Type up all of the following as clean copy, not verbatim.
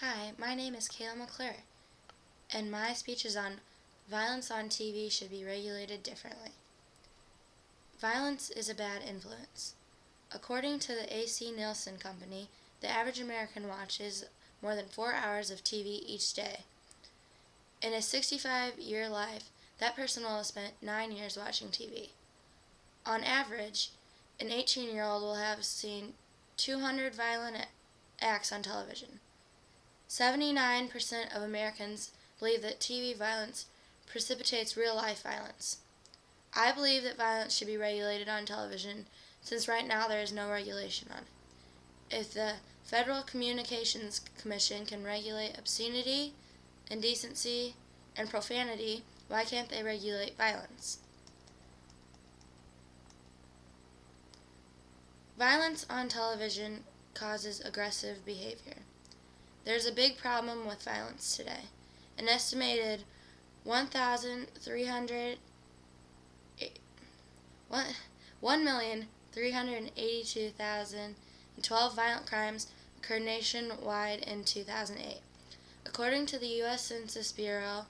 Hi, my name is Kayla, and my speech is on violence on TV should be regulated differently. Violence is a bad influence. According to the AC Nielsen Company, the average American watches more than 4 hours of TV each day. In a 65-year life, that person will have spent 9 years watching TV. On average, an 18-year-old will have seen 200 violent acts on television. 79% of Americans believe that TV violence precipitates real-life violence. I believe that violence should be regulated on television, since right now there is no regulation on it. If the Federal Communications Commission can regulate obscenity, indecency, and profanity, why can't they regulate violence? Violence on television causes aggressive behavior. There's a big problem with violence today. An estimated 1,382,012 violent crimes occurred nationwide in 2008. According to the U.S. Census Bureau,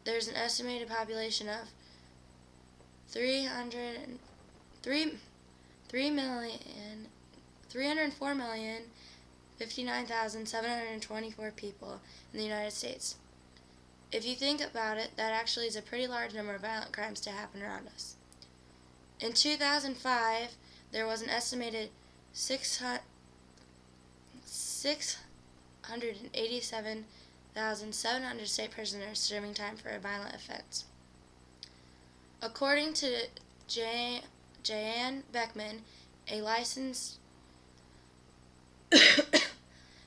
there's an estimated population of 304,059,724 people in the United States. If you think about it, that actually is a pretty large number of violent crimes to happen around us. In 2005, there was an estimated 687,700 state prisoners serving time for a violent offense. According to Jan Beckman, a licensed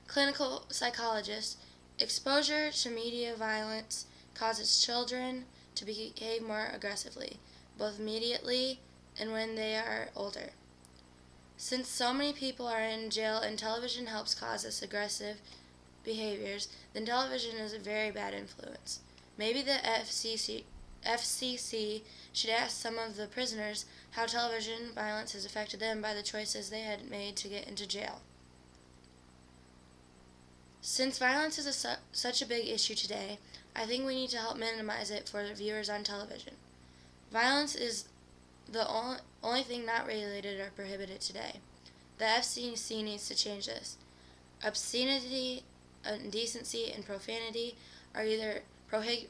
clinical psychologist, exposure to media violence causes children to behave more aggressively, both immediately and when they are older. Since so many people are in jail and television helps cause this aggressive behaviors, then television is a very bad influence. Maybe the FCC should ask some of the prisoners how television violence has affected them by the choices they had made to get into jail. Since violence is such a big issue today, I think we need to help minimize it for the viewers on television. Violence is the only thing not regulated or prohibited today. The FCC needs to change this. Obscenity, indecency, and profanity are either prohibited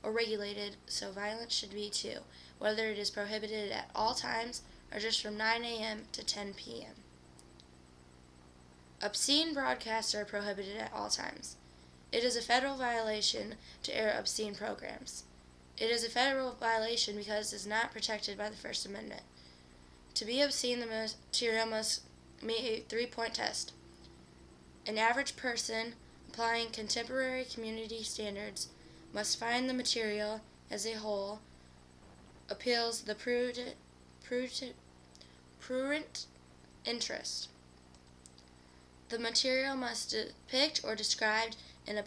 or regulated, so violence should be too, whether it is prohibited at all times or just from 9 a.m. to 10 p.m. Obscene broadcasts are prohibited at all times. It is a federal violation to air obscene programs. It is a federal violation because it is not protected by the First Amendment. To be obscene, the material must meet a 3-point test. An average person applying contemporary community standards must find the material as a whole appeals the prurient interest. The material must depict or describe in a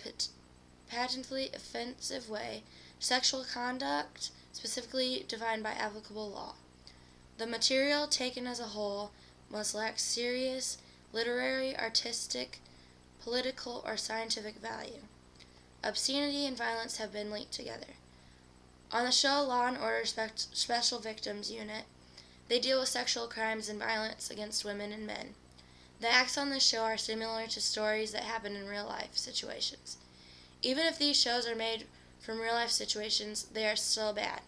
patently offensive way sexual conduct specifically defined by applicable law. The material taken as a whole must lack serious literary, artistic, political, or scientific value. Obscenity and violence have been linked together. On the show Law & Order Special Victims Unit, they deal with sexual crimes and violence against women and men. The acts on this show are similar to stories that happen in real-life situations. Even if these shows are made from real-life situations, they are still bad.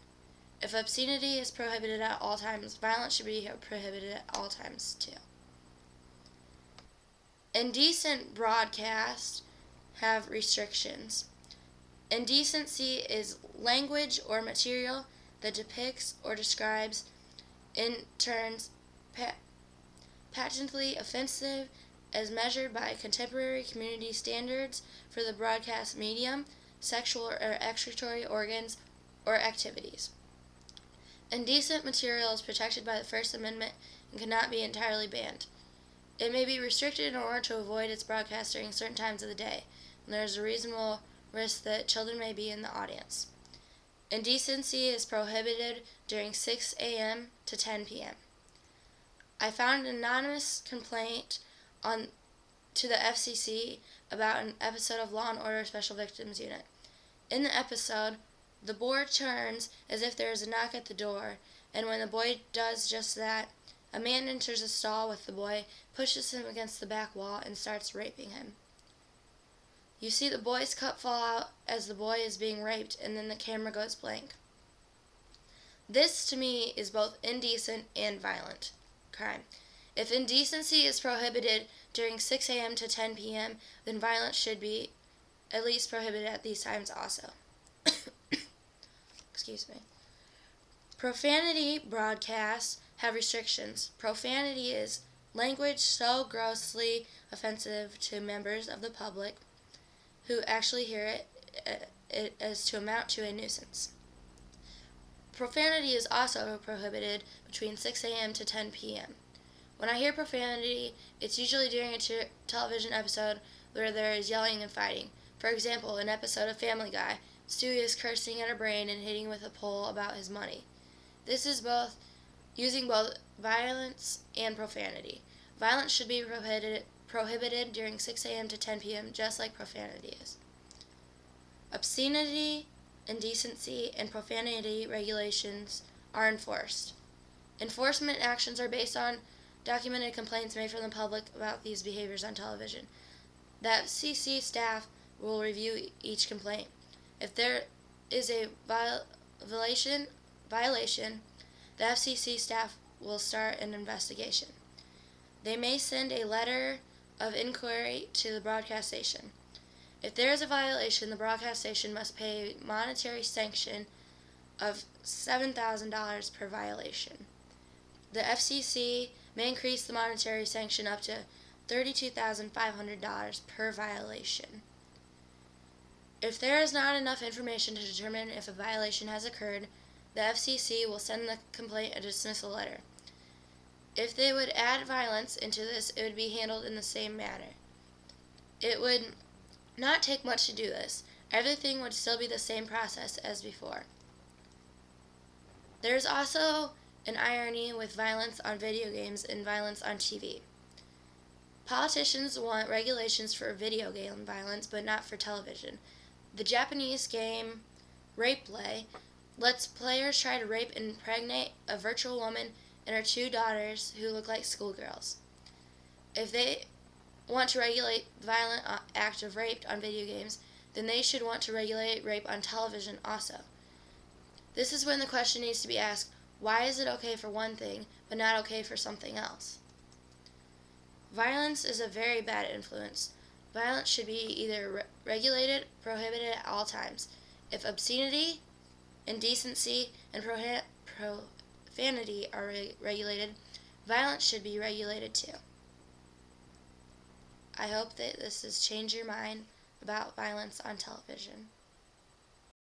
If obscenity is prohibited at all times, violence should be prohibited at all times too. Indecent broadcasts have restrictions. Indecency is language or material that depicts or describes in terms patently offensive as measured by contemporary community standards for the broadcast medium, sexual or excretory organs, or activities. Indecent material is protected by the First Amendment and cannot be entirely banned. It may be restricted in order to avoid its broadcast during certain times of the day, and there is a reasonable risk that children may be in the audience. Indecency is prohibited during 6 a.m. to 10 p.m. I found an anonymous complaint on to the FCC about an episode of Law and Order Special Victims Unit. In the episode, the board turns as if there is a knock at the door, and when the boy does just that, a man enters a stall with the boy, pushes him against the back wall, and starts raping him. You see the boy's cup fall out as the boy is being raped, and then the camera goes blank. This, to me, is both indecent and violent crime. If indecency is prohibited during 6 a.m. to 10 p.m., then violence should be at least prohibited at these times also. Excuse me. Profanity broadcasts have restrictions. Profanity is language so grossly offensive to members of the public who actually hear it as to amount to a nuisance. Profanity is also prohibited between 6 a.m. to 10 p.m. When I hear profanity, it's usually during a television episode where there is yelling and fighting. For example, an episode of Family Guy, Stewie is cursing at a brain and hitting with a pole about his money. This is using both violence and profanity. Violence should be prohibited during 6 a.m. to 10 p.m., just like profanity is. Obscenity, indecency, and profanity regulations are enforced. Enforcement actions are based on documented complaints made from the public about these behaviors on television. The FCC staff will review each complaint. If there is a violation, the FCC staff will start an investigation. They may send a letter of inquiry to the broadcast station. If there is a violation, the broadcast station must pay a monetary sanction of $7,000 per violation. The FCC may increase the monetary sanction up to $32,500 per violation. If there is not enough information to determine if a violation has occurred, the FCC will send the complaint a dismissal letter. If they would add violence into this, it would be handled in the same manner. It would not take much to do this. Everything would still be the same process as before. There is also an irony with violence on video games and violence on TV. Politicians want regulations for video game violence, but not for television. The Japanese game Rape Play lets players try to rape and impregnate a virtual woman and her 2 daughters who look like schoolgirls. If they want to regulate the violent act of rape on video games, then they should want to regulate rape on television also. This is when the question needs to be asked, why is it okay for one thing, but not okay for something else? Violence is a very bad influence. Violence should be either regulated, prohibited at all times. If obscenity, indecency, and profanity are regulated, violence should be regulated too. I hope that this has changed your mind about violence on television.